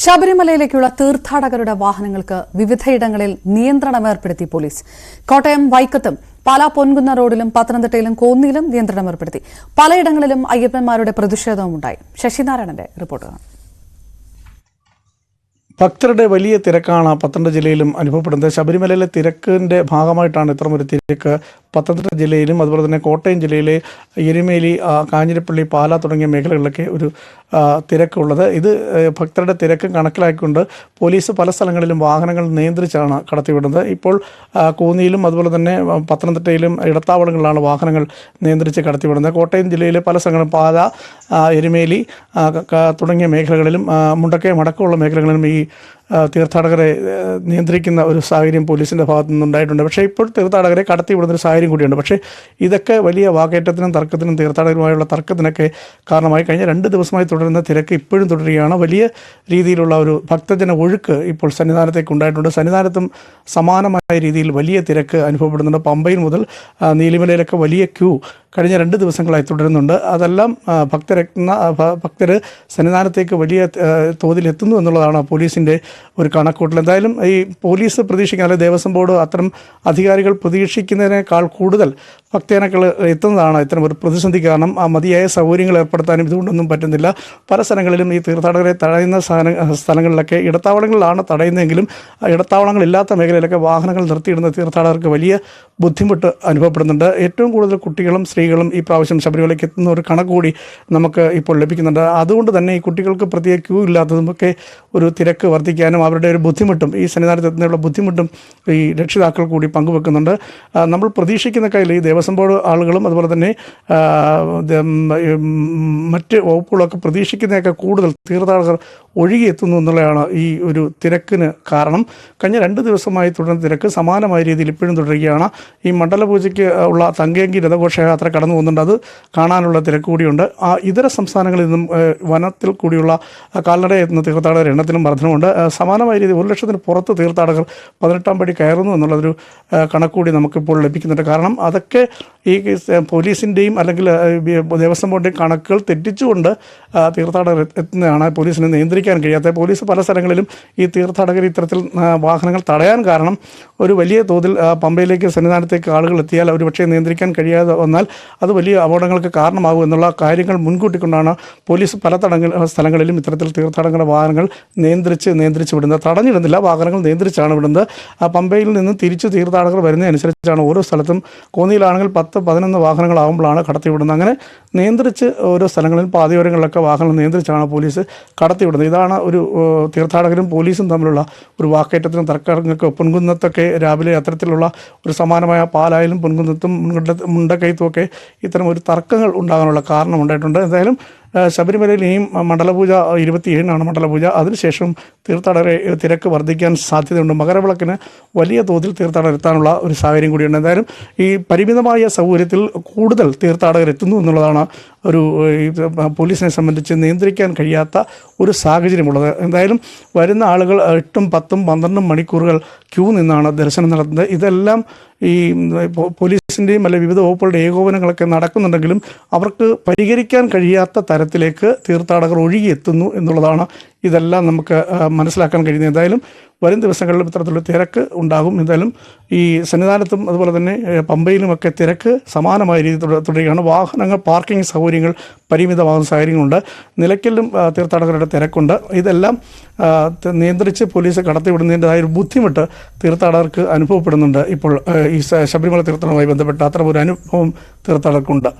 ശബരിമലയിലേക്കുള്ള തീർത്ഥാടകരുടെ വാഹനങ്ങൾക്ക് വിവിധയിടങ്ങളിൽ നിയന്ത്രണം ഏർപ്പെടുത്തി പോലീസ്. കോട്ടയം വൈക്കത്തും പാലാ പൊൻകുന്ന റോഡിലും പത്തനംതിട്ടയിലും കോന്നിയിലും നിയന്ത്രണം ഏർപ്പെടുത്തി. പലയിടങ്ങളിലും അയ്യപ്പന്മാരുടെ പ്രതിഷേധവുമുണ്ടായി. ശശിനാരായണന്റെ റിപ്പോർട്ട്. ഭക്തരുടെ വലിയ തിരക്കാണ് പത്തനംതിട്ട ജില്ലയിലും അനുഭവപ്പെടുന്നത്. ശബരിമലയിലെ തിരക്കിൻ്റെ ഭാഗമായിട്ടാണ് ഇത്തരമൊരു തിരക്ക് പത്തനംതിട്ട ജില്ലയിലും അതുപോലെ തന്നെ കോട്ടയം ജില്ലയിലെ എരുമേലി, കാഞ്ഞിരപ്പള്ളി, പാലാ തുടങ്ങിയ മേഖലകളിലൊക്കെ ഒരു തിരക്കുള്ളത്. ഇത് ഭക്തരുടെ തിരക്ക് കണക്കിലാക്കിക്കൊണ്ട് പോലീസ് പല സ്ഥലങ്ങളിലും വാഹനങ്ങൾ നിയന്ത്രിച്ചാണ് കടത്തിവിടുന്നത്. ഇപ്പോൾ കോന്നിയിലും അതുപോലെ തന്നെ പത്തനംതിട്ടയിലും ഇടത്താവളങ്ങളിലാണ് വാഹനങ്ങൾ നിയന്ത്രിച്ച് കടത്തിവിടുന്നത്. കോട്ടയം ജില്ലയിലെ പല സ്ഥലങ്ങളും പാലാ, എരുമേലി തുടങ്ങിയ മേഖലകളിലും മുണ്ടക്കയം അടക്കമുള്ള മേഖലകളിലും ഈ തീർത്ഥാടകരെ നിയന്ത്രിക്കുന്ന ഒരു സാഹചര്യം പോലീസിൻ്റെ ഭാഗത്തു നിന്നുണ്ടായിട്ടുണ്ട്. പക്ഷേ ഇപ്പോൾ തീർത്ഥാടകരെ കടത്തിവിടുന്നൊരു സാഹചര്യം കൂടിയുണ്ട്. പക്ഷേ ഇതൊക്കെ വലിയ വാക്കേറ്റത്തിനും തർക്കത്തിനും തീർത്ഥാടകരുമായുള്ള തർക്കത്തിനൊക്കെ കാരണമായി. കഴിഞ്ഞ 2 ദിവസമായി തുടരുന്ന തിരക്ക് ഇപ്പോഴും തുടരുകയാണ്. വലിയ രീതിയിലുള്ള ഒരു ഭക്തജന ഒഴുക്ക് ഇപ്പോൾ സന്നിധാനത്തേക്ക് ഉണ്ടായിട്ടുണ്ട്. സന്നിധാനത്തും സമാനമായ രീതിയിൽ വലിയ തിരക്ക് അനുഭവപ്പെടുന്നുണ്ട്. പമ്പയിൽ മുതൽ നീലിമലയിലൊക്കെ വലിയ ക്യൂ കഴിഞ്ഞ 2 ദിവസങ്ങളായി തുടരുന്നുണ്ട്. അതെല്ലാം ഭക്തർ സന്നിധാനത്തേക്ക് വലിയ തോതിൽ എത്തുന്നു എന്നുള്ളതാണ് പോലീസിൻ്റെ ഒരു കണക്കൂട്ടൽ. എന്തായാലും ഈ പോലീസ് പ്രതീക്ഷിക്കുന്ന, അല്ലെങ്കിൽ ദേവസ്വം ബോർഡ് അത്തരം അധികാരികൾ പ്രതീക്ഷിക്കുന്നതിനേക്കാൾ കൂടുതൽ ഭക്തജനങ്ങൾ എത്തുന്നതാണ് ഇത്തരം ഒരു പ്രതിസന്ധി കാരണം. മതിയായ സൗകര്യങ്ങൾ ഏർപ്പെടുത്താനും ഇതുകൊണ്ടൊന്നും പറ്റുന്നില്ല. പല സ്ഥലങ്ങളിലും ഈ തീർത്ഥാടകരെ തടയുന്ന സ്ഥലങ്ങളിലൊക്കെ ഇടത്താവളങ്ങളിലാണ് തടയുന്നതെങ്കിലും ഇടത്താവളങ്ങളില്ലാത്ത മേഖലയിലൊക്കെ വാഹനങ്ങൾ നിർത്തിയിടുന്ന തീർത്ഥാടകർക്ക് വലിയ ബുദ്ധിമുട്ട് അനുഭവപ്പെടുന്നുണ്ട്. ഏറ്റവും കൂടുതൽ കുട്ടികളും സ്ത്രീകളും ഈ പ്രാവശ്യം ശബരിമലയ്ക്ക് എത്തുന്ന ഒരു കണക്ക് കൂടി നമുക്ക് ഇപ്പോൾ ലഭിക്കുന്നുണ്ട്. അതുകൊണ്ട് തന്നെ ഈ കുട്ടികൾക്ക് പ്രത്യേക ക്യൂ ഇല്ലാത്തതുമൊക്കെ ഒരു തിരക്ക് വർദ്ധിക്കാനും അവരുടെ ഒരു ബുദ്ധിമുട്ടും ഈ സന്നിധാനത്ത് എത്തുന്നതിനുള്ള ബുദ്ധിമുട്ടും ഈ രക്ഷിതാക്കൾ കൂടി പങ്കുവെക്കുന്നുണ്ട്. നമ്മൾ പ്രതീക്ഷിക്കുന്ന കയ്യിൽ ഈ ദേവസ്വം ബോർഡ് ആളുകളും അതുപോലെ തന്നെ മറ്റ് വകുപ്പുകളൊക്കെ പ്രതീക്ഷിക്കുന്നതൊക്കെ കൂടുതൽ തീർത്ഥാടകർ ഒഴുകിയെത്തുന്നു എന്നുള്ളതാണ് ഈ ഒരു തിരക്കിന് കാരണം. കഴിഞ്ഞ 2 ദിവസമായി തുടരുന്ന തിരക്ക് സമാനമായ രീതിയിൽ ഇപ്പോഴും തുടരുകയാണ്. ഈ മണ്ഡലപൂജയ്ക്ക് ഉള്ള തങ്കയങ്കി രഥഘോഷയാത്ര കടന്നു പോകുന്നുണ്ട്. അത് കാണാനുള്ള തിരക്ക് കൂടിയുണ്ട്. ഇതര സംസ്ഥാനങ്ങളിൽ നിന്നും വനത്തിൽ കൂടിയുള്ള കാൽനട എത്തുന്ന തീർത്ഥാടകർ എണ്ണത്തിലും വർധനമുണ്ട്. സമാനമായ രീതിയിൽ 1 ലക്ഷത്തിന് പുറത്ത് തീർത്ഥാടകർ 18-ാം പടി കയറുന്നു എന്നുള്ളതൊരു കണക്കുകൂടി നമുക്കിപ്പോൾ ലഭിക്കുന്നുണ്ട്. കാരണം അതൊക്കെ ഈ പോലീസിൻ്റെയും അല്ലെങ്കിൽ ദേവസ്വം ബോർഡിൻ്റെയും കണക്കുകൾ തെറ്റിച്ചുകൊണ്ട് തീർത്ഥാടകർ എത്തുന്നതാണ് പോലീസിനെ നിയന്ത്രിക്കാൻ കഴിയാത്ത. പോലീസ് പല സ്ഥലങ്ങളിലും ഈ തീർത്ഥാടകർ ഇത്തരത്തിൽ വാഹനങ്ങൾ തടയാൻ കാരണം ഒരു വലിയ തോതിൽ പമ്പയിലേക്ക് സന്നിധാനത്തേക്ക് ആളുകൾ എത്തിയാൽ ഒരു പക്ഷേ നിയന്ത്രിക്കാൻ കഴിയാതെ വന്നാൽ അത് വലിയ അപകടങ്ങൾക്ക് കാരണമാകും എന്നുള്ള കാര്യങ്ങൾ മുൻകൂട്ടിക്കൊണ്ടാണ് പോലീസ് പല സ്ഥലങ്ങളിലും ഇത്തരത്തിൽ തീർത്ഥാടകരുടെ വാഹനങ്ങൾ നിയന്ത്രിച്ച് വിടുന്നത്. തടഞ്ഞിടുന്നില്ല, വാഹനങ്ങൾ നിയന്ത്രിച്ചാണ് വിടുന്നത്. പമ്പയിൽ നിന്ന് തിരിച്ച് തീർത്ഥാടകർ വരുന്നതനുസരിച്ചാണ് ഓരോ സ്ഥലത്തും. കോന്നിയിലാണെങ്കിൽ 10-11 വാഹനങ്ങളാകുമ്പോഴാണ് കടത്തിവിടുന്നത്. അങ്ങനെ നിയന്ത്രിച്ച് ഓരോ സ്ഥലങ്ങളിലും പാതയോരങ്ങളിലൊക്കെ വാഹനങ്ങൾ നിയന്ത്രിച്ചാണ് പോലീസ് കടത്തിവിടുന്നത്. ഇതാണ് ഒരു തീർത്ഥാടകരും പോലീസും തമ്മിലുള്ള ഒരു വാക്കേറ്റത്തിനും തർക്കങ്ങൾക്ക്. പൊൻകുന്നത്തൊക്കെ രാവിലെ അത്തരത്തിലുള്ള ഒരു സമാനമായ പാലായിലും പൊൻകുന്നത്തും മുണ്ടക്കയത്തുമൊക്കെ ഇത്തരം ഒരു തർക്കങ്ങൾ ഉണ്ടാകാനുള്ള കാരണം ഉണ്ടായിട്ടുണ്ട്. എന്തായാലും ശബരിമലയിൽ ഇനിയും മണ്ഡലപൂജ 27-നാണ് മണ്ഡലപൂജ. അതിനുശേഷം തീർത്ഥാടകരെ തിരക്ക് വർദ്ധിക്കാൻ സാധ്യതയുണ്ട്. മകരവിളക്കിന് വലിയ തോതിൽ തീർത്ഥാടകർ എത്താനുള്ള ഒരു സാഹചര്യം കൂടിയുണ്ട്. എന്തായാലും ഈ പരിമിതമായ സൗകര്യത്തിൽ കൂടുതൽ തീർത്ഥാടകർ എത്തുന്നു എന്നുള്ളതാണ് ഒരു പോലീസിനെ സംബന്ധിച്ച് നിയന്ത്രിക്കാൻ കഴിയാത്ത ഒരു സാഹചര്യമുള്ളത്. എന്തായാലും വരുന്ന ആളുകൾ 8, 10, 12 മണിക്കൂറുകൾ ക്യൂ നിന്നാണ് ദർശനം നടത്തുന്നത്. ഇതെല്ലാം ഈ പോലീസിൻ്റെയും അല്ലെ വിവിധ വകുപ്പുകളുടെ ഏകോപനങ്ങളൊക്കെ നടക്കുന്നുണ്ടെങ്കിലും അവർക്ക് പരിഹരിക്കാൻ കഴിയാത്ത തരത്തിലേക്ക് തീർത്ഥാടകർ ഒഴുകിയെത്തുന്നു എന്നുള്ളതാണ് ഇതെല്ലാം നമുക്ക് മനസ്സിലാക്കാൻ കഴിയുന്നത്. എന്തായാലും വരും ദിവസങ്ങളിലും ഇത്തരത്തിലുള്ള തിരക്ക് ഉണ്ടാകും. എന്തായാലും ഈ സന്നിധാനത്തും അതുപോലെ തന്നെ പമ്പയിലുമൊക്കെ തിരക്ക് സമാനമായ രീതിയിൽ തുടരുകയാണ്. വാഹനങ്ങൾ, പാർക്കിംഗ് സൗകര്യങ്ങൾ പരിമിതമാകുന്ന സാഹചര്യങ്ങളുണ്ട്. നിലയ്ക്കലിലും തീർത്ഥാടകരുടെ തിരക്കുണ്ട്. ഇതെല്ലാം നിയന്ത്രിച്ച് പോലീസ് കടത്തിവിടുന്നതിൻ്റെതായ ഒരു ബുദ്ധിമുട്ട് തീർത്ഥാടകർക്ക് അനുഭവപ്പെടുന്നുണ്ട്. ഇപ്പോൾ ഈ ശബരിമല തീർത്ഥാടനവുമായി ബന്ധപ്പെട്ട അത്തരമൊരു അനുഭവം തീർത്ഥാടകർക്കുണ്ട്.